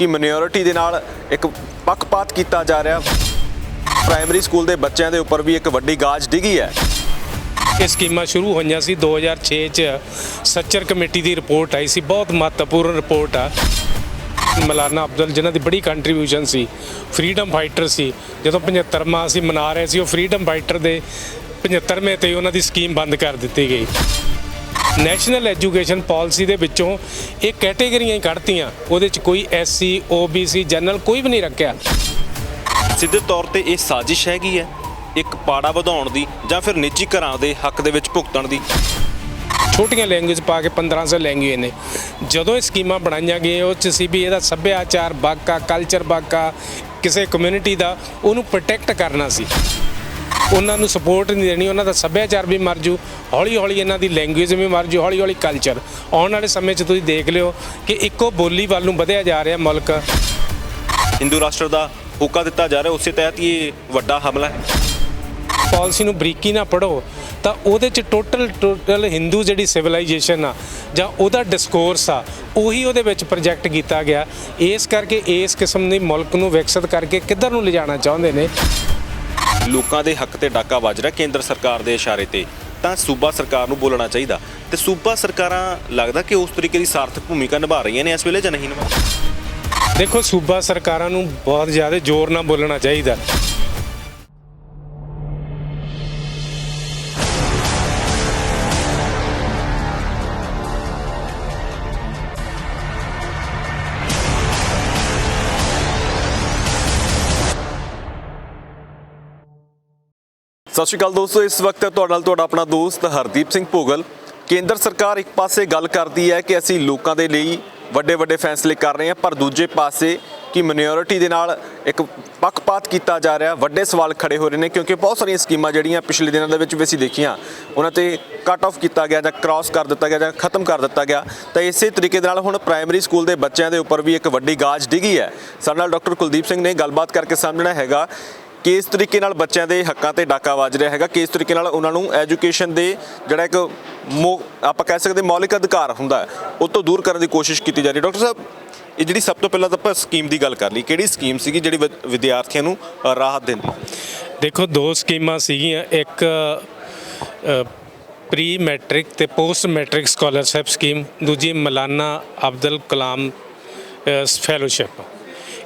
कि ਮਿਨੋਰਿਟੀ ਦੇ ਨਾਲ ਇੱਕ ਪੱਖਪਾਤ ਕੀਤਾ ਜਾ ਰਿਹਾ। ਪ੍ਰਾਇਮਰੀ ਸਕੂਲ ਦੇ ਬੱਚਿਆਂ ਦੇ ਉੱਪਰ ਵੀ ਇੱਕ ਵੱਡੀ ਗਾਜ ਡਿੱਗੀ ਹੈ। ਇਹ ਸਕੀਮਾਂ ਸ਼ੁਰੂ ਹੋਈਆਂ ਸੀ 2006 'ਚ ਸੱਚਰ ਕਮੇਟੀ ਦੀ ਰਿਪੋਰਟ ਆਈ ਸੀ, ਬਹੁਤ ਮਹੱਤਵਪੂਰਨ ਰਿਪੋਰਟ ਆ। ਮੌਲਾਨਾ ਅਬਦੁਲ ਜਿਨ੍ਹਾਂ ਦੀ ਬੜੀ ਕੰਟਰੀਬਿਊਸ਼ਨ ਸੀ, ਫਰੀडम ਫਾਈਟਰ ਸੀ। ਜਦੋਂ 75ਵਾਂ ਅਸੀਂ ਮਨਾ ਰਹੇ ਸੀ, ਉਹ ਫਰੀडम ਫਾਈਟਰ ਦੇ 75ਵੇਂ ਤੇ ਉਹਨਾਂ ਦੀ ਸਕੀਮ ਬੰਦ ਕਰ ਦਿੱਤੀ ਗਈ। ਨੈਸ਼ਨਲ ਐਜੂਕੇਸ਼ਨ ਪਾਲਿਸੀ ਦੇ ਵਿੱਚੋਂ ਇਹ ਕੈਟੇਗਰੀਆਂ ਹੀ ਕੱਢਤੀਆਂ, ਉਹਦੇ 'ਚ ਕੋਈ SC OBC ਜਨਰਲ ਕੋਈ ਵੀ ਨਹੀਂ ਰੱਖਿਆ। ਸਿੱਧੇ ਤੌਰ ਤੇ ਇਹ ਸਾਜ਼ਿਸ਼ ਹੈਗੀ ਹੈ ਇੱਕ ਪਾੜਾ ਵਧਾਉਣ ਦੀ ਜਾਂ ਫਿਰ ਨਿੱਜੀ ਘਰਾਂ ਦੇ ਹੱਕ ਦੇ ਵਿੱਚ ਭੁਗਤਣ ਦੀ। ਛੋਟੀਆਂ ਲੈਂਗੁਏਜ ਪਾ ਕੇ 1500 ਲੈਂਗੁਏਜ ਨੇ। ਜਦੋਂ ਇਹ ਸਕੀਮਾਂ ਬਣਾਈਆਂ ਗਈਆਂ ਉਹ 'ਚ ਸੀ ਵੀ ਇਹਦਾ ਸੱਭਿਆਚਾਰ ਬਾਕਾ, ਕਲਚਰ ਬਾਕਾ, ਕਿਸੇ ਕਮਿਊਨਿਟੀ ਦਾ ਉਹਨੂੰ ਪ੍ਰੋਟੈਕਟ ਕਰਨਾ ਸੀ, ਉਹਨਾਂ ਨੂੰ ਸਪੋਰਟ ਨਹੀਂ ਦੇਣੀ। ਉਹਨਾਂ ਦਾ ਸੱਭਿਆਚਾਰ ਵੀ ਮਰ ਜੂ, ਹੌਲੀ ਹੌਲੀ ਇਹਨਾਂ ਦੀ ਲੈਂਗੁਏਜ ਵੀ ਮਰ ਜੂ, ਹੌਲੀ ਹੌਲੀ ਕਲਚਰ। ਆਉਣ ਵਾਲੇ ਸਮੇਂ 'ਚ ਤੁਸੀਂ ਦੇਖ ਲਿਓ ਕਿ ਇੱਕੋ ਬੋਲੀ ਵੱਲ ਨੂੰ ਵਧਿਆ ਜਾ ਰਿਹਾ ਮੁਲਕ। ਹਿੰਦੂ ਰਾਸ਼ਟਰ ਦਾ ਹੋਕਾ ਦਿੱਤਾ ਜਾ ਰਿਹਾ, ਉਸੇ ਤਹਿਤ ਹੀ ਇਹ ਵੱਡਾ ਹਮਲਾ ਹੈ। ਪਾਲਿਸੀ ਨੂੰ ਬਰੀਕੀ ਨਾਲ ਪੜ੍ਹੋ ਤਾਂ ਉਹਦੇ 'ਚ ਟੋਟਲ ਹਿੰਦੂ ਜਿਹੜੀ ਸਿਵਲਾਈਜੇਸ਼ਨ ਆ ਜਾਂ ਉਹਦਾ ਡਿਸਕੋਰਸ ਆ, ਉਹੀ ਉਹਦੇ ਵਿੱਚ ਪ੍ਰੋਜੈਕਟ ਕੀਤਾ ਗਿਆ। ਇਸ ਕਰਕੇ ਇਸ ਕਿਸਮ ਦੀ ਮੁਲਕ ਨੂੰ ਵਿਕਸਿਤ ਕਰਕੇ ਕਿੱਧਰ ਨੂੰ ਲਿਜਾਣਾ ਚਾਹੁੰਦੇ ਨੇ। ਲੋਕਾਂ ਦੇ ਹੱਕ ਤੇ ਡਾਕਾ ਵੱਜ ਰਿਹਾ ਕੇਂਦਰ ਸਰਕਾਰ ਦੇ ਇਸ਼ਾਰੇ ਤੇ, ਤਾਂ ਸੂਬਾ ਸਰਕਾਰ ਨੂੰ ਬੋਲਣਾ ਚਾਹੀਦਾ। ਤੇ ਸੂਬਾ ਸਰਕਾਰਾਂ ਲੱਗਦਾ ਕਿ ਉਸ ਤਰੀਕੇ ਦੀ ਸਾਰਥਕ ਭੂਮਿਕਾ ਨਿਭਾ ਰਹੀਆਂ ਨੇ ਇਸ ਵੇਲੇ ਜਾਂ ਨਹੀਂ ਨਿਭਾ? ਦੇਖੋ, ਸੂਬਾ ਸਰਕਾਰਾਂ ਨੂੰ ਬਹੁਤ ਜ਼ਿਆਦਾ ਜ਼ੋਰ ਨਾਲ ਬੋਲਣਾ ਚਾਹੀਦਾ। ਸਤਿ ਸ਼੍ਰੀ ਅਕਾਲ ਦੋਸਤੋ, ਇਸ ਵਕਤ ਤੁਹਾਡੇ ਨਾਲ ਤੁਹਾਡਾ ਆਪਣਾ ਦੋਸਤ ਹਰਦੀਪ ਸਿੰਘ ਭੋਗਲ। ਕੇਂਦਰ ਸਰਕਾਰ ਇੱਕ ਪਾਸੇ ਗੱਲ ਕਰਦੀ ਹੈ ਕਿ ਅਸੀਂ ਲੋਕਾਂ ਦੇ ਲਈ ਵੱਡੇ ਫੈਸਲੇ ਕਰ ਰਹੇ ਹਾਂ, ਪਰ ਦੂਜੇ ਪਾਸੇ ਕਿ ਮਿਨੋਰਿਟੀ ਦੇ ਨਾਲ ਇੱਕ ਪੱਖਪਾਤ ਕੀਤਾ ਜਾ ਰਿਹਾ। ਵੱਡੇ ਸਵਾਲ ਖੜੇ ਹੋ ਰਹੇ ਨੇ ਕਿਉਂਕਿ ਬਹੁਤ ਸਾਰੀਆਂ ਸਕੀਮਾਂ ਜਿਹੜੀਆਂ ਪਿਛਲੇ ਦਿਨਾਂ ਦੇ ਵਿੱਚ ਵੀ ਅਸੀਂ ਦੇਖੀਆਂ, ਉਹਨਾਂ ਤੇ ਕੱਟ ਆਫ ਕੀਤਾ ਗਿਆ ਜਾਂ ਕ੍ਰਾਸ ਕਰ ਦਿੱਤਾ ਗਿਆ ਜਾਂ ਖਤਮ ਕਰ ਦਿੱਤਾ ਗਿਆ। ਤਾਂ ਇਸੇ ਤਰੀਕੇ ਦੇ ਨਾਲ ਹੁਣ ਪ੍ਰਾਇਮਰੀ ਸਕੂਲ ਦੇ ਬੱਚਿਆਂ ਦੇ ਉੱਪਰ ਵੀ ਇੱਕ ਵੱਡੀ ਗਾਜ ਡਿੱਗੀ ਹੈ। ਸਾਡੇ ਨਾਲ ਡਾਕਟਰ ਕੁਲਦੀਪ ਸਿੰਘ ਨੇ ਗੱਲਬਾਤ ਕਰਕੇ ਸਮਝਣਾ ਹੈਗਾ ਕਿ ਇਸ ਤਰੀਕੇ ਨਾਲ ਬੱਚਿਆਂ ਦੇ ਹੱਕਾਂ ਤੇ ਡਾਕਾ ਵੱਜ ਰਿਹਾ ਹੈਗਾ, ਕਿ ਇਸ ਤਰੀਕੇ ਨਾਲ ਉਹਨਾਂ ਨੂੰ ਐਜੂਕੇਸ਼ਨ ਦੇ ਜਿਹੜਾ ਇੱਕ ਆਪਾਂ ਕਹਿ ਸਕਦੇ ਮੌਲਿਕ ਅਧਿਕਾਰ ਹੁੰਦਾ ਉਹ ਤੋਂ ਦੂਰ ਕਰਨ ਦੀ ਕੋਸ਼ਿਸ਼ ਕੀਤੀ ਜਾ ਰਹੀ। ਡਾਕਟਰ ਸਾਹਿਬ, ਇਹ ਜਿਹੜੀ ਸਭ ਤੋਂ ਪਹਿਲਾਂ ਤਾਂ ਆਪਾਂ ਸਕੀਮ ਦੀ ਗੱਲ ਕਰ ਲਈ, ਕਿਹੜੀ ਸਕੀਮ ਸੀਗੀ ਜਿਹੜੀ ਵਿਦਿਆਰਥੀਆਂ ਨੂੰ ਰਾਹਤ ਦਿੰਦੀ? ਦੇਖੋ, ਦੋ ਸਕੀਮਾਂ ਸੀਗੀਆਂ, ਇੱਕ ਪ੍ਰੀ ਮੈਟ੍ਰਿਕ ਤੇ ਪੋਸਟ ਮੈਟ੍ਰਿਕ ਸਕਾਲਰਸ਼ਿਪ ਸਕੀਮ, ਦੂਜੀ ਮੌਲਾਨਾ ਅਬਦੁਲ ਕਲਾਮ ਫੈਲੋਸ਼ਿਪ।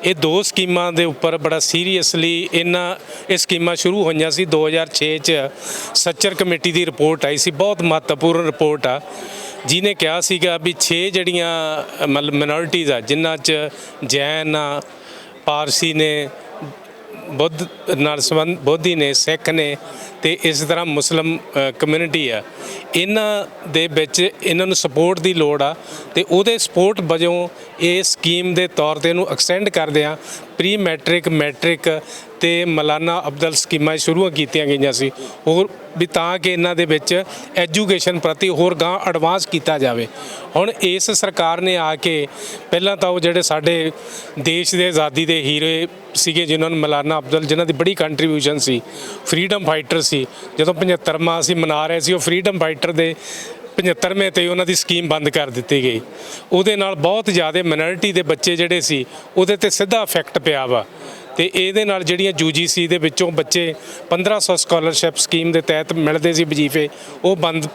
ਇਹ ਦੋ ਸਕੀਮਾਂ ਦੇ ਉੱਪਰ ਬੜਾ ਸੀਰੀਅਸਲੀ ਇਹ ਸਕੀਮਾਂ ਸ਼ੁਰੂ ਹੋਈਆਂ ਸੀ 2006 'ਚ ਸੱਚਰ ਕਮੇਟੀ ਦੀ ਰਿਪੋਰਟ ਆਈ ਸੀ, ਬਹੁਤ ਮਹੱਤਵਪੂਰਨ ਰਿਪੋਰਟ ਆ, ਜਿਹਨੇ ਕਿਹਾ ਸੀਗਾ ਵੀ 6 ਜਿਹੜੀਆਂ ਮਿਨੋਰਿਟੀਜ਼ ਆ, ਜਿਨ੍ਹਾਂ 'ਚ ਜੈਨ ਆ, ਪਾਰਸੀ ਨੇ, ਬੁੱਧ ਨਾਲ ਸੰਬੰਧ ਬੋਧੀ ਨੇ, ਸਿੱਖ ਨੇ, ਤੇ ਇਸ ਤਰ੍ਹਾਂ ਮੁਸਲਿਮ ਕਮਿਊਨਿਟੀ ਆ, ਇਹਨਾਂ ਦੇ ਵਿੱਚ ਇਹਨਾਂ ਨੂੰ ਸਪੋਰਟ ਦੀ ਲੋੜ ਆ। ਤੇ ਉਹਦੇ ਸਪੋਰਟ ਵਜੋਂ ਇਹ ਸਕੀਮ ਦੇ ਤੌਰ ਤੇ ਇਹਨੂੰ ਐਕਸਟੈਂਡ ਕਰਦੇ ਆ। ਪ੍ਰੀ ਮੈਟ੍ਰਿਕ, ਮੈਟ੍ਰਿਕ ਤੇ ਮੌਲਾਨਾ ਅਬਦੁਲ ਸਕੀਮਾਂ ਸ਼ੁਰੂ ਕੀਤੀਆਂ ਗਈਆਂ ਸੀ, ਹੋਰ ਵੀ ਤਾਂ ਕਿ ਇਹਨਾਂ ਦੇ ਵਿੱਚ ਐਜੂਕੇਸ਼ਨ ਪ੍ਰਤੀ ਹੋਰ ਗਾਂ ਐਡਵਾਂਸ ਕੀਤਾ ਜਾਵੇ। ਹੁਣ ਇਸ ਸਰਕਾਰ ਨੇ ਆ ਕੇ ਪਹਿਲਾਂ ਤਾਂ ਉਹ ਜਿਹੜੇ ਸਾਡੇ ਦੇਸ਼ ਦੇ ਆਜ਼ਾਦੀ ਦੇ ਹੀਰੇ ਸੀਗੇ, ਜਿਨ੍ਹਾਂ ਨੂੰ ਮੌਲਾਨਾ ਅਬਦੁਲ ਜਿਨ੍ਹਾਂ ਦੀ ਬੜੀ ਕੰਟਰੀਬਿਊਸ਼ਨ ਸੀ, ਫਰੀडम ਫਾਈਟਰ ਸੀ। ਜਦੋਂ 75ਵਾਂ ਅਸੀਂ ਮਨਾ ਰਹੇ ਸੀ, ਉਹ ਫਰੀडम ਫਾਈਟਰ ਦੇ 75ਵੇਂ ਤੇ ਉਹਨਾਂ ਦੀ ਸਕੀਮ ਬੰਦ ਕਰ ਦਿੱਤੀ ਗਈ। ਉਹਦੇ ਨਾਲ ਬਹੁਤ ਜ਼ਿਆਦਾ ਮਿਨੋਰਿਟੀ ਦੇ ਬੱਚੇ ਜਿਹੜੇ ਸੀ ਉਹਦੇ ਤੇ ਸਿੱਧਾ ਇਫੈਕਟ ਪਿਆ ਵਾ। ਤੇ ਇਹਦੇ ਨਾਲ ਜਿਹੜੀਆਂ UGC ਦੇ ਵਿੱਚੋਂ ਬੱਚੇ 1500 ਸਕਾਲਰਸ਼ਿਪ ਸਕੀਮ ਦੇ ਤਹਿਤ ਮਿਲਦੇ ਸੀ ਵਜ਼ੀਫੇ, ਉਹ ਬੰਦ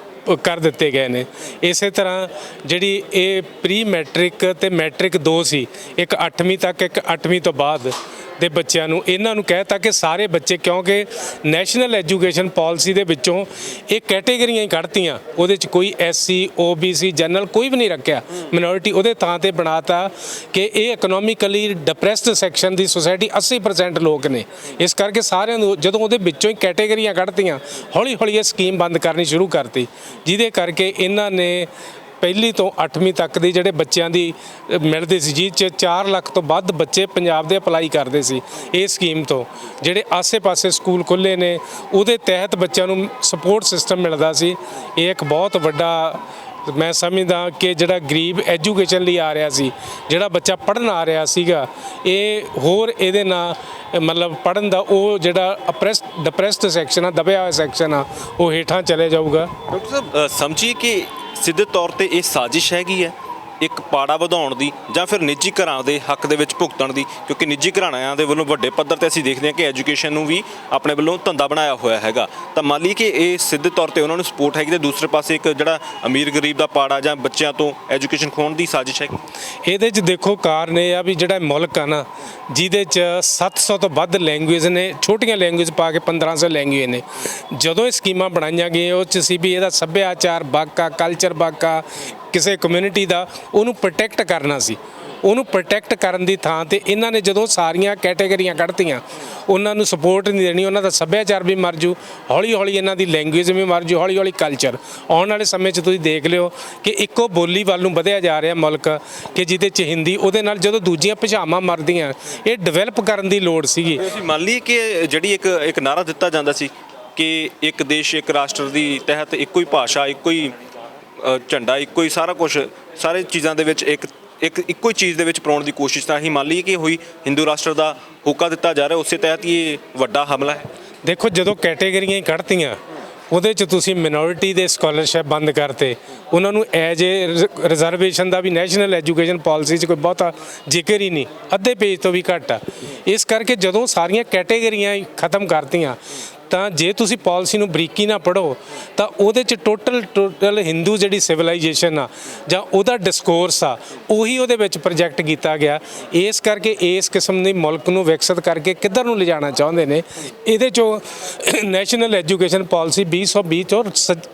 ਕਰ ਦਿੱਤੇ ਗਏ ਨੇ। ਇਸੇ ਤਰ੍ਹਾਂ ਜਿਹੜੀ ਇਹ ਪ੍ਰੀ ਮੈਟ੍ਰਿਕ ਤੇ ਮੈਟ੍ਰਿਕ 2 ਸੀ, ਇੱਕ 8ਵੀਂ ਤੱਕ, ਇੱਕ 8ਵੀਂ ਤੋਂ ਬਾਅਦ ਦੇ ਬੱਚਿਆਂ ਨੂੰ, ਇਹਨਾਂ ਨੂੰ ਕਹਿ ਤਾ ਕਿ ਸਾਰੇ ਬੱਚੇ, ਕਿਉਂਕਿ ਨੈਸ਼ਨਲ ਐਜੂਕੇਸ਼ਨ ਪਾਲਿਸੀ ਦੇ ਵਿੱਚੋਂ ਇਹ ਕੈਟੇਗਰੀਆਂ ਹੀ ਕੱਢਤੀਆਂ, ਉਹਦੇ 'ਚ ਕੋਈ SC OBC ਜਨਰਲ ਕੋਈ ਵੀ ਨਹੀਂ ਰੱਖਿਆ, ਮਿਨੋਰਿਟੀ ਉਹਦੇ ਥਾਂ ਤੇ ਬਣਾਤਾ ਕਿ ਇਹ ਇਕਨੋਮਿਕਲੀ ਡਿਪਰੈਸਡ ਸੈਕਸ਼ਨ ਦੀ ਸੋਸਾਇਟੀ 80% ਲੋਕ ਨੇ। ਇਸ ਕਰਕੇ ਸਾਰਿਆਂ ਨੂੰ ਜਦੋਂ ਉਹਦੇ ਵਿੱਚੋਂ ਹੀ ਕੈਟੇਗਰੀਆਂ ਕੱਢਤੀਆਂ, ਹੌਲੀ ਹੌਲੀ ਇਹ ਸਕੀਮ ਬੰਦ ਕਰਨੀ ਸ਼ੁਰੂ ਕਰਤੀ, ਜਿਹਦੇ ਕਰਕੇ ਇਹਨਾਂ ਨੇ ਪਹਿਲੀ ਤੋਂ 8ਵੀਂ ਤੱਕ ਦੇ ਜਿਹੜੇ ਬੱਚਿਆਂ ਦੀ ਮਿਲਦੇ ਸੀ, ਜਿਹ 'ਚ 4 ਲੱਖ ਤੋਂ ਵੱਧ ਬੱਚੇ ਪੰਜਾਬ ਦੇ ਅਪਲਾਈ ਕਰਦੇ ਸੀ ਇਹ ਸਕੀਮ ਤੋਂ। ਜਿਹੜੇ ਆਸੇ-ਪਾਸੇ ਸਕੂਲ ਖੁੱਲ੍ਹੇ ਨੇ ਉਹਦੇ ਤਹਿਤ ਬੱਚਿਆਂ ਨੂੰ ਸਪੋਰਟ ਸਿਸਟਮ ਮਿਲਦਾ ਸੀ। ਇਹ ਇੱਕ ਬਹੁਤ ਵੱਡਾ ਮੈਂ ਸਮਝਦਾ ਕਿ ਜਿਹੜਾ ਗਰੀਬ ਐਜੂਕੇਸ਼ਨ ਲਈ ਆ ਰਿਹਾ ਸੀ, ਜਿਹੜਾ ਬੱਚਾ ਪੜ੍ਹਨ ਆ ਰਿਹਾ ਸੀਗਾ, ਇਹ ਹੋਰ ਇਹਦੇ ਨਾਲ ਮਤਲਬ ਪੜ੍ਹਨ ਦਾ ਉਹ ਜਿਹੜਾ ਡਿਪਰੈਸਡ ਸੈਕਸ਼ਨ ਆ, ਦਬਿਆ ਹੋਇਆ ਸੈਕਸ਼ਨ ਆ, ਉਹ ਹੇਠਾਂ ਚਲੇ ਜਾਊਗਾ। ਡਾਕਟਰ ਸਾਹਿਬ, ਸਮਝੀਏ ਕਿ ਸਿੱਧੇ ਤੌਰ ਤੇ ਇਹ ਸਾਜ਼ਿਸ਼ ਹੈਗੀ ਹੈ ਇੱਕ ਪਾੜਾ ਵਧਾਉਣ ਦੀ ਜਾਂ ਫਿਰ ਨਿੱਜੀ ਘਰਾਂ ਦੇ ਹੱਕ ਦੇ ਵਿੱਚ ਭੁਗਤਣ ਦੀ, ਕਿਉਂਕਿ ਨਿੱਜੀ ਘਰਾਣਿਆਂ ਦੇ ਵੱਲੋਂ ਵੱਡੇ ਪੱਧਰ ਤੇ ਅਸੀਂ ਦੇਖਦੇ ਹਾਂ ਕਿ ਐਜੂਕੇਸ਼ਨ ਨੂੰ ਵੀ ਆਪਣੇ ਵੱਲੋਂ ਧੰਦਾ ਬਣਾਇਆ ਹੋਇਆ ਹੈਗਾ। ਤਾਂ ਮੰਨ ਲਈ ਕਿ ਇਹ ਸਿੱਧੇ ਤੌਰ ਤੇ ਉਹਨਾਂ ਨੂੰ ਸਪੋਰਟ ਹੈਗੀ ਤੇ ਦੂਸਰੇ ਪਾਸੇ ਇੱਕ ਜਿਹੜਾ ਅਮੀਰ ਗਰੀਬ ਦਾ ਪਾੜਾ ਜਾਂ ਬੱਚਿਆਂ ਤੋਂ ਐਜੂਕੇਸ਼ਨ ਖੋਹਣ ਦੀ ਸਾਜ਼ਿਸ਼ ਹੈਗੀ। ਇਹਦੇ 'ਚ ਦੇਖੋ ਕਾਰਨ ਇਹ ਆ ਵੀ ਜਿਹੜਾ ਮੁਲਕ ਆ ਨਾ ਜਿਹਦੇ 'ਚ 700 ਤੋਂ ਵੱਧ ਲੈਂਗੁਏਜ ਨੇ, ਛੋਟੀਆਂ ਲੈਂਗੁਏਜ ਪਾ ਕੇ 1500 ਲੈਂਗੁਏਜ ਨੇ। ਜਦੋਂ ਇਹ ਸਕੀਮਾਂ ਬਣਾਈਆਂ ਗਈਆਂ ਉਹ 'ਚ ਸੀ ਵੀ ਇਹਦਾ ਸੱਭਿਆਚਾਰ ਬਾਕਾ, ਕਲਚਰ ਬਾਕਾ, ਕਿਸੇ ਕਮਿਊਨਿਟੀ ਦਾ ਉਹਨੂੰ ਪ੍ਰੋਟੈਕਟ ਕਰਨਾ ਸੀ। ਉਹਨੂੰ ਪ੍ਰੋਟੈਕਟ ਕਰਨ ਦੀ ਥਾਂ ਤੇ ਇਹਨਾਂ ਨੇ ਜਦੋਂ ਸਾਰੀਆਂ ਕੈਟਾਗਰੀਆਂ ਕੱਢਤੀਆਂ, ਉਹਨਾਂ ਨੂੰ ਸਪੋਰਟ ਨਹੀਂ ਦੇਣੀ, ਉਹਨਾਂ ਦਾ ਸੱਭਿਆਚਾਰ ਵੀ ਮਰ ਜੂ, ਹੌਲੀ ਹੌਲੀ ਇਹਨਾਂ ਦੀ ਲੈਂਗੁਏਜ ਵੀ ਮਰ ਜੂ, ਹੌਲੀ ਹੌਲੀ ਕਲਚਰ। ਆਉਣ ਵਾਲੇ ਸਮੇਂ 'ਚ ਤੁਸੀਂ ਦੇਖ ਲਿਓ ਕਿ ਇੱਕੋ ਬੋਲੀ ਵੱਲ ਨੂੰ ਵਧਿਆ ਜਾ ਰਿਹਾ ਮੁਲਕ, ਕਿ ਜਿਹਦੇ 'ਚ ਹਿੰਦੀ, ਉਹਦੇ ਨਾਲ ਜਦੋਂ ਦੂਜੀਆਂ ਭਾਸ਼ਾਵਾਂ ਮਰਦੀਆਂ, ਇਹ ਡਿਵੈਲਪ ਕਰਨ ਦੀ ਲੋੜ ਸੀਗੀ। ਅਸੀਂ ਮੰਨ ਲਈਏ ਕਿ ਜਿਹੜੀ ਇੱਕ ਨਾਰਾ ਦਿੱਤਾ ਜਾਂਦਾ ਸੀ ਕਿ ਇੱਕ ਦੇਸ਼ ਇੱਕ ਰਾਸ਼ਟਰ ਦੀ ਤਹਿਤ ਇੱਕੋ ਹੀ ਭਾਸ਼ਾ, ਇੱਕੋ ਹੀ ਝੰਡਾ, ਇੱਕੋ ਹੀ ਸਾਰਾ ਕੁਝ, ਸਾਰੇ ਚੀਜ਼ਾਂ ਦੇ ਵਿੱਚ ਇੱਕੋ ਹੀ ਚੀਜ਼ ਦੇ ਵਿੱਚ ਪਰਾਉਣ ਦੀ ਕੋਸ਼ਿਸ਼, ਤਾਂ ਅਸੀਂ ਮੰਨ ਲਈਏ ਕਿ ਹੋਈ ਹਿੰਦੂ ਰਾਸ਼ਟਰ ਦਾ ਹੋਕਾ ਦਿੱਤਾ ਜਾ ਰਿਹਾ, ਉਸੇ ਤਹਿਤ ਹੀ ਇਹ ਵੱਡਾ ਹਮਲਾ ਹੈ। ਦੇਖੋ ਜਦੋਂ ਕੈਟੇਗਰੀਆਂ ਹੀ ਕੱਢਤੀਆਂ, ਉਹਦੇ 'ਚ ਤੁਸੀਂ ਮਿਨੋਰਿਟੀ ਦੇ ਸਕਾਲਰਸ਼ਿਪ ਬੰਦ ਕਰਤੇ, ਉਹਨਾਂ ਨੂੰ ਐਜ ਏ ਰਿਜ਼ਰਵੇਸ਼ਨ ਦਾ ਵੀ ਨੈਸ਼ਨਲ ਐਜੂਕੇਸ਼ਨ ਪਾਲਿਸੀ 'ਚ ਕੋਈ ਬਹੁਤਾ ਜ਼ਿਕਰ ਹੀ ਨਹੀਂ, ਅੱਧੇ ਪੇਜ ਤੋਂ ਵੀ ਘੱਟ ਆ। ਇਸ ਕਰਕੇ ਜਦੋਂ ਸਾਰੀਆਂ ਕੈਟੇਗਰੀਆਂ ਹੀ ਖਤਮ ਕਰਤੀਆਂ, ਤਾਂ ਜੇ ਤੁਸੀਂ ਪਾਲਿਸੀ ਨੂੰ ਬਰੀਕੀ ਨਾਲ ਪੜ੍ਹੋ ਤਾਂ ਉਹਦੇ 'ਚ ਟੋਟਲ ਹਿੰਦੂ ਜਿਹੜੀ ਸਿਵਲਾਈਜੇਸ਼ਨ ਆ ਜਾਂ ਉਹਦਾ ਡਿਸਕੋਰਸ ਆ, ਉਹੀ ਉਹਦੇ ਵਿੱਚ ਪ੍ਰੋਜੈਕਟ ਕੀਤਾ ਗਿਆ। ਇਸ ਕਰਕੇ ਇਸ ਕਿਸਮ ਦੇ ਮੁਲਕ ਨੂੰ ਵਿਕਸਿਤ ਕਰਕੇ ਕਿੱਧਰ ਨੂੰ ਲਿਜਾਣਾ ਚਾਹੁੰਦੇ ਨੇ, ਇਹਦੇ 'ਚੋਂ ਨੈਸ਼ਨਲ ਐਜੂਕੇਸ਼ਨ ਪਾਲਿਸੀ 2020 'ਚੋਂ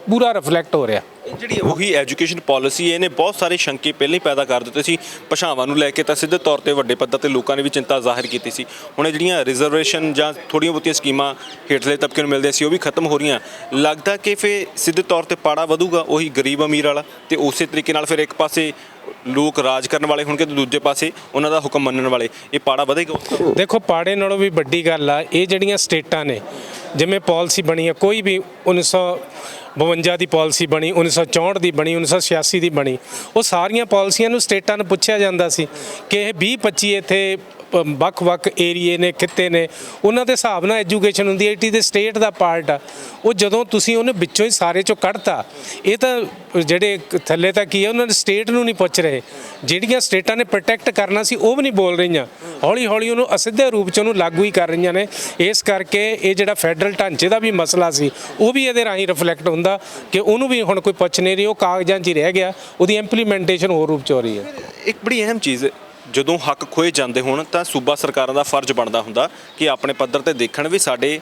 ਪੂਰਾ ਰਿਫਲੈਕਟ ਹੋ ਰਿਹਾ। ਜਿਹੜੀ ਉਹੀ ਐਜੂਕੇਸ਼ਨ ਪਾਲਿਸੀ, ਇਹਨੇ ਬਹੁਤ ਸਾਰੇ ਸ਼ੰਕੇ ਪਹਿਲਾਂ ਹੀ ਪੈਦਾ ਕਰ ਦਿੱਤੇ ਸੀ। ਭਾਸ਼ਾਵਾਂ ਨੂੰ ਲੈ ਕੇ ਤਾਂ ਸਿੱਧੇ ਤੌਰ ਤੇ ਵੱਡੇ ਪੱਧਰ ਤੇ ਲੋਕਾਂ ਨੇ ਵੀ ਚਿੰਤਾ ਜ਼ਾਹਿਰ ਕੀਤੀ ਸੀ। ਹੁਣ ਇਹ ਜਿਹੜੀਆਂ ਰਿਜ਼ਰਵੇਸ਼ਨ ਜਾਂ ਥੋੜ੍ਹੀਆਂ ਬਹੁਤੀਆਂ ਸਕੀਮਾਂ ਹੇਠਲੇ ਤਬਕੇ ਨੂੰ ਮਿਲਦੀਆਂ ਸੀ, ਉਹ ਵੀ ਖਤਮ ਹੋ ਰਹੀਆਂ। ਲੱਗਦਾ ਕਿ ਫਿਰ ਸਿੱਧੇ ਤੌਰ ਤੇ ਪਾੜਾ ਵਧੂਗਾ, ਉਹੀ ਗਰੀਬ ਅਮੀਰ ਵਾਲਾ, ਤੇ ਉਸੇ ਤਰੀਕੇ ਨਾਲ ਫਿਰ ਇੱਕ ਪਾਸੇ ਲੋਕ ਰਾਜ ਕਰਨ ਵਾਲੇ ਹੋਣਗੇ ਤੇ ਦੂਜੇ ਪਾਸੇ ਉਹਨਾਂ ਦਾ ਹੁਕਮ ਮੰਨਣ ਵਾਲੇ, ਇਹ ਪਾੜਾ ਵਧੇਗਾ। ਦੇਖੋ ਪਾੜੇ ਨਾਲੋਂ ਵੀ ਵੱਡੀ ਗੱਲ ਆ, ਇਹ ਜਿਹੜੀਆਂ ਸਟੇਟਾਂ ਨੇ, ਜਿਵੇਂ ਪਾਲਿਸੀ ਬਣੀ ਆ, ਕੋਈ ਵੀ 1952 ਦੀ ਪਾਲਿਸੀ ਬਣੀ, 1964 ਦੀ ਬਣੀ, 1986 ਦੀ ਬਣੀ, ਉਹ ਸਾਰੀਆਂ ਪਾਲਿਸੀਆਂ ਨੂੰ ਸਟੇਟਾਂ ਨੂੰ ਪੁੱਛਿਆ ਜਾਂਦਾ ਸੀ ਕਿ ਇਹ 20-25 ਇੱਥੇ ਵੱਖ-ਵੱਖ ਏਰੀਏ ਨੇ, ਖਿੱਤੇ ਨੇ, ਉਹਨਾਂ ਦੇ ਹਿਸਾਬ ਨਾਲ ਐਜੂਕੇਸ਼ਨ ਹੁੰਦੀ ਹੈ। ਇਟ ਦੇ ਸਟੇਟ ਦਾ ਪਾਰਟ ਆ। ਉਹ ਜਦੋਂ ਤੁਸੀਂ ਉਹਨੇ ਵਿੱਚੋਂ ਹੀ ਸਾਰੇ ਚੋਂ ਕੱਢਤਾ, ਇਹ ਤਾਂ ਜਿਹੜੇ ਥੱਲੇ ਤਾਂ ਕੀ ਹੈ, ਉਹਨਾਂ ਨੇ ਸਟੇਟ ਨੂੰ ਨਹੀਂ ਪੁੱਛ ਰਹੇ। ਜਿਹੜੀਆਂ ਸਟੇਟਾਂ ਨੇ ਪ੍ਰੋਟੈਕਟ ਕਰਨਾ ਸੀ ਉਹ ਵੀ ਨਹੀਂ ਬੋਲ ਰਹੀਆਂ, ਹੌਲੀ ਹੌਲੀ ਉਹਨੂੰ ਅਸਿੱਧੇ ਰੂਪ 'ਚ ਉਹਨੂੰ ਲਾਗੂ ਹੀ ਕਰ ਰਹੀਆਂ ਨੇ। ਇਸ ਕਰਕੇ ਇਹ ਜਿਹੜਾ ਫੈਡਰਲ ਢਾਂਚੇ ਦਾ ਵੀ ਮਸਲਾ ਸੀ, ਉਹ ਵੀ ਇਹਦੇ ਰਾਹੀਂ ਰਿਫਲੈਕਟ ਹੁੰਦਾ ਕਿ ਉਹਨੂੰ ਵੀ ਹੁਣ ਕੋਈ ਪੁੱਛ ਨਹੀਂ ਰਹੀ, ਉਹ ਕਾਗਜ਼ਾਂ 'ਚ ਹੀ ਰਹਿ ਗਿਆ, ਉਹਦੀ ਇੰਪਲੀਮੈਂਟੇਸ਼ਨ ਹੋਰ ਰੂਪ 'ਚ ਹੋ ਰਹੀ ਹੈ। ਇੱਕ ਬੜੀ ਅਹਿਮ ਚੀਜ਼, ਜਦੋਂ ਹੱਕ ਖੋਏ ਜਾਂਦੇ ਹੋਣ ਤਾਂ ਸੂਬਾ ਸਰਕਾਰਾਂ ਦਾ ਫਰਜ਼ ਬਣਦਾ ਹੁੰਦਾ ਕਿ ਆਪਣੇ ਪੱਧਰ ਤੇ ਦੇਖਣ ਵੀ ਸਾਡੇ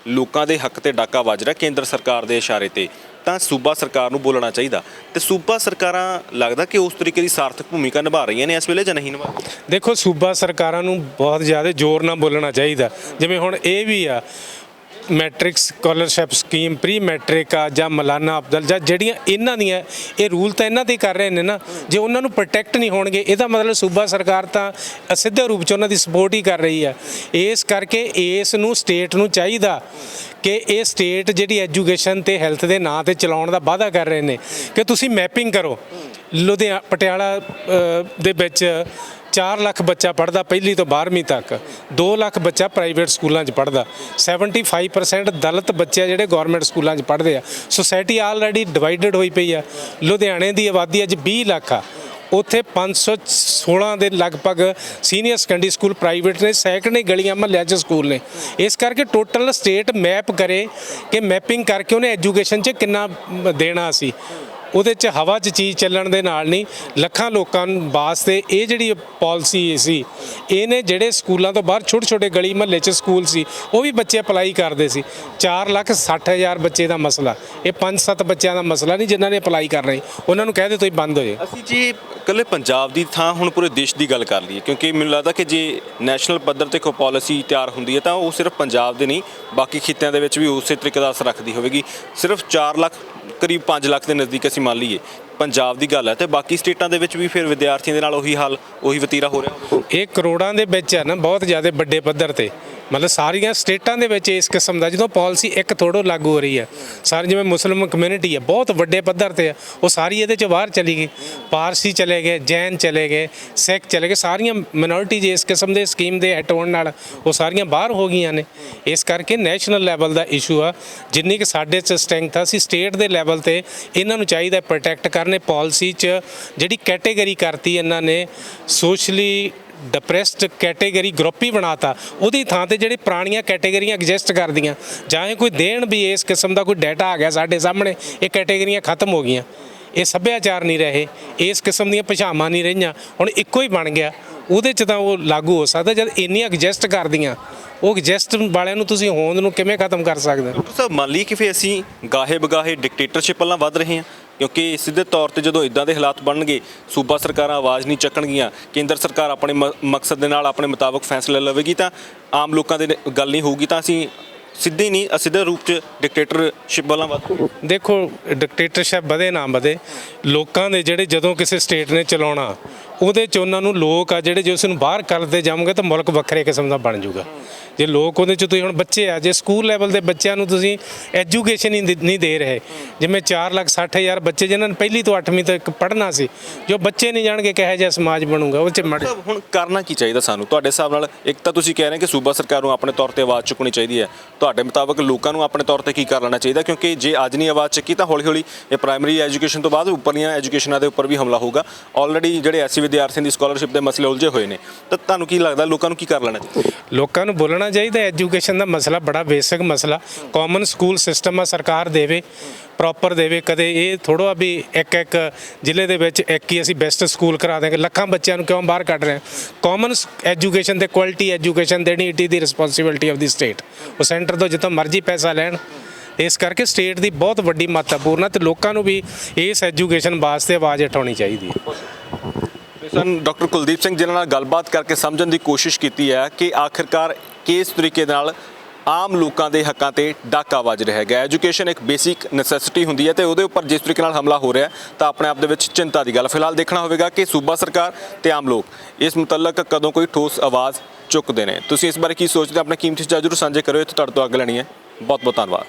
ਲੋਕਾਂ ਦੇ ਹੱਕ ਤੇ ਡਾਕਾ ਵੱਜ ਰਿਹਾ ਕੇਂਦਰ ਸਰਕਾਰ ਦੇ ਇਸ਼ਾਰੇ ਤੇ, ਤਾਂ ਸੂਬਾ ਸਰਕਾਰ ਨੂੰ ਬੋਲਣਾ ਚਾਹੀਦਾ। ਤੇ ਸੂਬਾ ਸਰਕਾਰਾਂ ਲੱਗਦਾ ਕਿ ਉਸ ਤਰੀਕੇ ਦੀ ਸਾਰਥਕ ਭੂਮਿਕਾ ਨਿਭਾ ਰਹੀਆਂ ਨੇ ਇਸ ਵੇਲੇ ਜਾਂ ਨਹੀਂ ਨਿਭਾ ਰਹੀਆਂ? ਦੇਖੋ ਸੂਬਾ ਸਰਕਾਰਾਂ ਨੂੰ ਬਹੁਤ ਜ਼ਿਆਦਾ ਜ਼ੋਰ ਨਾਲ ਬੋਲਣਾ ਚਾਹੀਦਾ। ਜਿਵੇਂ ਹੁਣ ਇਹ ਵੀ ਆ matric scholarship scheme, pre matric ਆ ਜਾਂ ਮਲਾਨਾ ਅਫਜ਼ਲ, ਜਾਂ ਜਿਹੜੀਆਂ ਇਹਨਾਂ ਦੀਆਂ, ਇਹ ਰੂਲ ਤਾਂ ਇਹਨਾਂ 'ਤੇ ਹੀ ਕਰ ਰਹੇ ਨੇ ਨਾ। ਜੇ ਉਹਨਾਂ ਨੂੰ ਪ੍ਰੋਟੈਕਟ ਨਹੀਂ ਹੋਣਗੇ, ਇਹਦਾ ਮਤਲਬ ਸੂਬਾ ਸਰਕਾਰ ਤਾਂ ਅਸਿੱਧੇ ਰੂਪ 'ਚ ਉਹਨਾਂ ਦੀ ਸਪੋਰਟ ਹੀ ਕਰ ਰਹੀ ਹੈ। ਇਸ ਕਰਕੇ ਇਸ ਨੂੰ ਸਟੇਟ ਨੂੰ ਚਾਹੀਦਾ ਕਿ ਇਹ ਸਟੇਟ ਜਿਹੜੀ ਐਜੂਕੇਸ਼ਨ ਤੇ ਹੈਲਥ ਦੇ ਨਾਂ 'ਤੇ ਚਲਾਉਣ ਦਾ ਵਾਅਦਾ ਕਰ ਰਹੇ ਨੇ ਕਿ ਤੁਸੀਂ ਮੈਪਿੰਗ ਕਰੋ। ਪਟਿਆਲਾ ਦੇ ਵਿੱਚ 4 ਲੱਖ ਬੱਚਾ ਪੜ੍ਹਦਾ ਪਹਿਲੀ ਤੋਂ 12ਵੀਂ ਤੱਕ, 2 ਲੱਖ ਬੱਚਾ ਪ੍ਰਾਈਵੇਟ ਸਕੂਲਾਂ 'ਚ ਪੜ੍ਹਦਾ, 75% ਦਲਿਤ ਬੱਚੇ ਜਿਹੜੇ ਗੌਰਮੈਂਟ ਸਕੂਲਾਂ 'ਚ ਪੜ੍ਹਦੇ ਆ। ਸੁਸਾਇਟੀ ਆਲਰੇਡੀ ਡਿਵਾਈਡਡ ਹੋਈ ਪਈ ਆ। ਲੁਧਿਆਣੇ ਦੀ ਆਬਾਦੀ ਅੱਜ 20 ਲੱਖ ਆ, ਉੱਥੇ 516 ਦੇ ਲਗਭਗ ਸੀਨੀਅਰ ਸੈਕੰਡਰੀ ਸਕੂਲ ਪ੍ਰਾਈਵੇਟ ਨੇ, ਸੈਂਕੜੇ ਗਲੀਆਂ ਮੁਹੱਲਿਆਂ 'ਚ ਸਕੂਲ ਨੇ। ਇਸ ਕਰਕੇ ਟੋਟਲ ਸਟੇਟ ਮੈਪ ਕਰੇ ਕਿ ਮੈਪਿੰਗ ਕਰਕੇ ਉਹਨੇ ਐਜੂਕੇਸ਼ਨ 'ਚ ਕਿੰਨਾ ਦੇਣਾ ਸੀ। ਉਹਦੇ 'ਚ ਹਵਾ 'ਚ ਚੀਜ਼ ਚੱਲਣ ਦੇ ਨਾਲ ਨਹੀਂ, ਲੱਖਾਂ ਲੋਕਾਂ ਵਾਸਤੇ ਇਹ ਜਿਹੜੀ ਪਾਲਿਸੀ ਸੀ, ਇਹਨੇ ਜਿਹੜੇ ਸਕੂਲਾਂ ਤੋਂ ਬਾਹਰ ਛੋਟੇ ਗਲੀ ਮੁਹੱਲੇ 'ਚ ਸਕੂਲ ਸੀ, ਉਹ ਵੀ ਬੱਚੇ ਅਪਲਾਈ ਕਰਦੇ ਸੀ। 4,60,000 ਬੱਚੇ ਦਾ ਮਸਲਾ, ਇਹ 5-7 ਬੱਚਿਆਂ ਦਾ ਮਸਲਾ ਨਹੀਂ ਜਿਨ੍ਹਾਂ ਨੇ ਅਪਲਾਈ ਕਰਨਾ ਸੀ। ਉਹਨਾਂ ਨੂੰ ਕਹਿ ਦੇ ਤੁਸੀਂ ਬੰਦ ਹੋ ਜਾਏ। ਅਸੀਂ ਜੀ ਇਕੱਲੇ ਪੰਜਾਬ ਦੀ ਥਾਂ ਹੁਣ ਪੂਰੇ ਦੇਸ਼ ਦੀ ਗੱਲ ਕਰ ਲਈਏ, ਕਿਉਂਕਿ ਮੈਨੂੰ ਲੱਗਦਾ ਕਿ ਜੇ ਨੈਸ਼ਨਲ ਪੱਧਰ ਤੇ ਕੋਈ ਪਾਲਿਸੀ ਤਿਆਰ ਹੁੰਦੀ ਹੈ ਤਾਂ ਉਹ ਸਿਰਫ ਪੰਜਾਬ ਦੇ ਨਹੀਂ, ਬਾਕੀ ਖਿੱਤਿਆਂ ਦੇ ਵਿੱਚ ਵੀ ਉਸੇ ਤਰੀਕੇ ਦਾ ਅਸਰ ਰੱਖਦੀ ਹੋਵੇਗੀ। ਸਿਰਫ 4 ਲੱਖ ਕਰੀਬ 5 ਲੱਖ ਦੇ ਨਜ਼ਦੀਕ ਅਸੀਂ ਮੰਨ ਲਈਏ ਪੰਜਾਬ ਦੀ ਗੱਲ ਹੈ, ਤੇ ਬਾਕੀ ਸਟੇਟਾਂ ਦੇ ਵਿੱਚ ਵੀ ਫਿਰ ਵਿਦਿਆਰਥੀਆਂ ਦੇ ਨਾਲ ਉਹੀ ਹਾਲ, ਉਹੀ ਵਤੀਰਾ ਹੋ ਰਿਹਾ। ਇਹ ਕਰੋੜਾਂ ਦੇ ਵਿੱਚ ਹੈ ਨਾ, ਬਹੁਤ ਜ਼ਿਆਦਾ ਵੱਡੇ ਪੱਧਰ ਤੇ ਮਤਲਬ ਸਾਰੀਆਂ ਸਟੇਟਾਂ ਦੇ ਵਿੱਚ ਇਸ ਕਿਸਮ ਦਾ ਜਦੋਂ ਪਾਲਿਸੀ ਇੱਕ ਥੋੜ੍ਹੋ ਲਾਗੂ ਹੋ ਰਹੀ ਹੈ, ਸਾਰੀ ਜਿਵੇਂ ਮੁਸਲਿਮ ਕਮਿਊਨਿਟੀ ਹੈ ਬਹੁਤ ਵੱਡੇ ਪੱਧਰ ਤੇ ਆ, ਉਹ ਸਾਰੀ ਇਹਦੇ 'ਚ ਬਾਹਰ ਚਲੀ ਗਈ। ਪਾਰਸੀ ਚਲੇ ਗਏ, ਜੈਨ ਚਲੇ ਗਏ, ਸਿੱਖ ਚਲੇ ਗਏ, ਸਾਰੀਆਂ ਮਿਨੋਰਿਟੀਜ਼ ਇਸ ਕਿਸਮ ਦੇ ਸਕੀਮ ਦੇ ਹਿੱਟ ਹੋਣ ਨਾਲ ਉਹ ਸਾਰੀਆਂ ਬਾਹਰ ਹੋ ਗਈਆਂ ਨੇ। ਇਸ ਕਰਕੇ ਨੈਸ਼ਨਲ ਲੈਵਲ ਦਾ ਇਸ਼ੂ ਆ, ਜਿੰਨੀ ਕਿ ਸਾਡੇ 'ਚ ਸਟਰੈਂਥ ਆ, ਅਸੀਂ ਸਟੇਟ ਦੇ ਲੈਵਲ ਤੇ ਇਹਨਾਂ ਨੂੰ ਚਾਹੀਦਾ ਪ੍ਰੋਟੈਕਟ ਕਰਨੇ। ਪਾਲਿਸੀ 'ਚ ਜਿਹੜੀ ਕੈਟੇਗਰੀ ਕਰਤੀ ਇਹਨਾਂ ਨੇ, ਸੋਸ਼ਲੀ ਡਿਪਰੈਸਡ ਕੈਟੇਗਰੀ ਗਰੁੱਪ ਹੀ ਬਣਾਤਾ, ਉਹਦੀ ਥਾਂ ਤੇ ਜਿਹੜੀ ਪੁਰਾਣੀਆਂ ਕੈਟੇਗਰੀਆਂ ਐਗਜ਼ਿਸਟ ਕਰਦੀਆਂ, ਜਾਂ ਇਹ ਕੋਈ ਦੇਣ ਵੀ ਇਸ ਕਿਸਮ ਦਾ ਕੋਈ ਡਾਟਾ ਆ ਗਿਆ ਸਾਡੇ ਸਾਹਮਣੇ, ਇਹ ਕੈਟੇਗਰੀਆਂ ਖਤਮ ਹੋ ਗਈਆਂ, ਇਹ ਸੱਭਿਆਚਾਰ ਨਹੀਂ ਰਹੇ, ਇਸ ਕਿਸਮ ਦੀਆਂ ਭਾਸ਼ਾਵਾਂ ਨਹੀਂ ਰਹੀਆਂ, ਹੁਣ ਇੱਕੋ ਹੀ ਬਣ ਗਿਆ। ਉਹਦੇ 'ਚ ਤਾਂ ਉਹ ਲਾਗੂ ਹੋ ਸਕਦਾ, ਜਦ ਇੰਨੀਆਂ ਐਗਜ਼ਿਸਟ ਕਰਦੀਆਂ, ਉਹ ਐਗਜ਼ਿਸਟ ਵਾਲਿਆਂ ਨੂੰ ਤੁਸੀਂ ਹੋਂਦ ਨੂੰ ਕਿਵੇਂ ਖਤਮ ਕਰ ਸਕਦੇ ਹੋ? ਡਾਕਟਰ ਸਾਹਿਬ, ਮੰਨ ਲਈ ਕਿ ਫਿਰ ਅਸੀਂ ਗਾਹੇ ਬਗਾਹੇ ਡਿਕਟੇਟਰਸ਼ਿਪ ਵੱਲ ਵੱਧ ਰਹੇ ਹਾਂ, ਕਿਉਂਕਿ ਸਿੱਧੇ ਤੌਰ ਤੇ ਜਦੋਂ ਇਦਾਂ ਦੇ ਹਾਲਾਤ ਬਣਨਗੇ, ਸੂਬਾ ਸਰਕਾਰਾਂ ਆਵਾਜ਼ ਨਹੀਂ ਚੱਕਣਗੀਆਂ, ਕੇਂਦਰ ਸਰਕਾਰ ਆਪਣੇ ਮਕਸਦ ਦੇ ਨਾਲ ਆਪਣੇ ਮੁਤਾਬਕ ਫੈਸਲੇ ਲਵੇਗੀ, ਤਾਂ ਆਮ ਲੋਕਾਂ ਦੇ ਗੱਲ ਨਹੀਂ ਹੋਊਗੀ, ਤਾਂ ਅਸੀਂ ਸਿੱਧੇ ਨਹੀਂ ਅਸਿੱਧੇ ਰੂਪ 'ਚ ਡਿਕਟੇਟਰਸ਼ਿਪ ਵੱਲ ਵੱਧ। ਦੇਖੋ, ਡਿਕਟੇਟਰਸ਼ਿਪ ਵਧੇ ਨਾ ਵਧੇ, ਲੋਕਾਂ ਦੇ ਜਿਹੜੇ ਜਦੋਂ ਕਿਸੇ ਸਟੇਟ ਨੇ ਚਲਾਉਣਾ, ਉਹਦੇ 'ਚ ਉਹਨਾਂ ਨੂੰ ਲੋਕ ਆ ਜਿਹੜੇ ਜੇ ਉਸ ਨੂੰ ਬਾਹਰ ਕਰਦੇ ਜਾਓਗੇ ਤਾਂ ਮੁਲਕ ਵੱਖਰੇ ਕਿਸਮ ਦਾ ਬਣ ਜਾਊਗਾ। ਜੇ ਲੋਕ ਉਹਦੇ 'ਚ ਤੁਸੀਂ ਹੁਣ ਬੱਚੇ ਆ, ਜੇ ਸਕੂਲ ਲੈਵਲ ਦੇ ਬੱਚਿਆਂ ਨੂੰ ਤੁਸੀਂ ਐਜੂਕੇਸ਼ਨ ਹੀ ਨਹੀਂ ਦੇ ਰਹੇ, ਜਿਵੇਂ 4,60,000 ਬੱਚੇ ਜਿਨ੍ਹਾਂ ਨੇ ਪਹਿਲੀ ਤੋਂ 8ਵੀਂ ਤੱਕ ਪੜ੍ਹਨਾ ਸੀ, ਜੋ ਬੱਚੇ ਨਹੀਂ ਜਾਣਗੇ ਕਿਹੋ ਜਿਹਾ ਸਮਾਜ ਬਣੂਗਾ ਉਹ 'ਚ ਮੜੇ। ਹੁਣ ਕਰਨਾ ਕੀ ਚਾਹੀਦਾ ਸਾਨੂੰ ਤੁਹਾਡੇ ਹਿਸਾਬ ਨਾਲ? ਇੱਕ ਤਾਂ ਤੁਸੀਂ ਕਹਿ ਰਹੇ ਕਿ ਸੂਬਾ ਸਰਕਾਰ ਨੂੰ ਆਪਣੇ ਤੌਰ ਤੇ ਆਵਾਜ਼ ਚੁੱਕਣੀ ਚਾਹੀਦੀ ਹੈ, ਤੁਹਾਡੇ ਮੁਤਾਬਕ ਲੋਕਾਂ ਨੂੰ ਆਪਣੇ ਤੌਰ ਤੇ ਕੀ ਕਰ ਲੈਣਾ ਚਾਹੀਦਾ? ਕਿਉਂਕਿ ਜੇ ਅੱਜ ਨਹੀਂ ਆਵਾਜ਼ ਚੱਕੀ ਤਾਂ ਹੌਲੀ ਹੌਲੀ ਇਹ ਪ੍ਰਾਇਮਰੀ ਐਜੂਕੇਸ਼ਨ ਤੋਂ ਬਾਅਦ ਉੱਪਰਲੀਆਂ ਐਜੂਕੇਸ਼ਨਾਂ ਦੇ ਉੱਪਰ ਵੀ ਹਮਲਾ ਹੋਊਗਾ। ਆਲਰੇਡੀ ਜਿਹੜੇ ਐਸਸੀ ਵਿਦਿਆਰਥੀਆਂ ਦੀ ਸਕਾਲਰਸ਼ਿਪ ਦੇ ਮਸਲੇ ਉਲਝੇ ਹੋਏ ਨੇ, ਤਾਂ ਤੁਹਾਨੂੰ ਕੀ ਲੱਗਦਾ ਲੋਕਾਂ ਨੂੰ ਕੀ ਕਰ ਲੈਣਾ ਚਾਹੀਦਾ? ਲੋਕਾਂ ਨੂੰ ਬੋਲਣਾ ਚਾਹੀਦਾ। ਐਜੂਕੇਸ਼ਨ ਦਾ ਮਸਲਾ ਬੜਾ ਬੇਸਿਕ ਮਸਲਾ, ਕਾਮਨ ਸਕੂਲ ਸਿਸਟਮ ਆ, ਸਰਕਾਰ ਦੇਵੇ, ਪ੍ਰੋਪਰ ਦੇਵੇ। ਕਦੇ ਇਹ ਥੋੜ੍ਹਾ ਵੀ ਇੱਕ ਜ਼ਿਲ੍ਹੇ ਦੇ ਵਿੱਚ ਇੱਕ ਹੀ ਅਸੀਂ ਬੈਸਟ ਸਕੂਲ ਕਰਾ ਦੇਂਗੇ, ਲੱਖਾਂ ਬੱਚਿਆਂ ਨੂੰ ਕਿਉਂ ਬਾਹਰ ਕੱਢ ਰਹੇ ਹਾਂ? ਕਾਮਨ ਐਜੂਕੇਸ਼ਨ ਤੇ ਕੁਆਲਿਟੀ ਐਜੂਕੇਸ਼ਨ ਦੇਣੀ it is the responsibility of the state. ਉਹ ਸੈਂਟਰ ਤੋਂ ਜਿੱਥੋਂ ਮਰਜ਼ੀ ਪੈਸਾ ਲੈਣ, ਇਸ ਕਰਕੇ ਸਟੇਟ ਦੀ ਬਹੁਤ ਵੱਡੀ ਮਹੱਤਵਪੂਰਨ ਹੈ, ਤੇ ਲੋਕਾਂ ਨੂੰ ਵੀ ਇਸ ਐਜੂਕੇਸ਼ਨ ਵਾਸਤੇ ਆਵਾਜ਼ ਉਠਾਉਣੀ ਚਾਹੀਦੀ ਹੈ। ਸਾਨੂੰ ਡਾਕਟਰ ਕੁਲਦੀਪ ਸਿੰਘ ਜਿਨ੍ਹਾਂ ਨਾਲ ਗੱਲਬਾਤ ਕਰਕੇ ਸਮਝਣ ਦੀ ਕੋਸ਼ਿਸ਼ ਕੀਤੀ ਹੈ ਕਿ ਆਖਿਰਕਾਰ ਕਿਸ ਤਰੀਕੇ ਨਾਲ ਆਮ ਲੋਕਾਂ ਦੇ ਹੱਕਾਂ ਤੇ ਡਾਕਾ ਵੱਜ ਰਿਹਾ ਹੈਗਾ। ਐਜੂਕੇਸ਼ਨ ਇੱਕ ਬੇਸਿਕ ਨੈਸੈਸਿਟੀ ਹੁੰਦੀ ਹੈ, ਤੇ ਉਹਦੇ ਉੱਪਰ ਜਿਸ ਤਰੀਕੇ ਨਾਲ ਹਮਲਾ ਹੋ ਰਿਹਾ ਤਾਂ ਆਪਣੇ ਆਪ ਦੇ ਵਿੱਚ ਚਿੰਤਾ ਦੀ ਗੱਲ। ਫਿਲਹਾਲ ਦੇਖਣਾ ਹੋਵੇਗਾ ਕਿ ਸੂਬਾ ਸਰਕਾਰ ਤੇ ਆਮ ਲੋਕ ਇਸ ਮੁਤਲਕ ਕਦੋਂ ਕੋਈ ਠੋਸ ਆਵਾਜ਼ ਚੁੱਕਦੇ ਨੇ। ਤੁਸੀਂ ਇਸ ਬਾਰੇ ਕੀ ਸੋਚਦੇ? ਆਪਣੇ ਕੀਮਤੀ ਵਿਚਾਰ ਜ਼ਰੂਰ ਸਾਂਝੇ ਕਰਿਓ। ਇੱਥੇ ਤੁਹਾਡੇ ਤੋਂ ਅੱਗੇ ਲੈਣੀ ਹੈ। ਬਹੁਤ ਬਹੁਤ ਧੰਨਵਾਦ।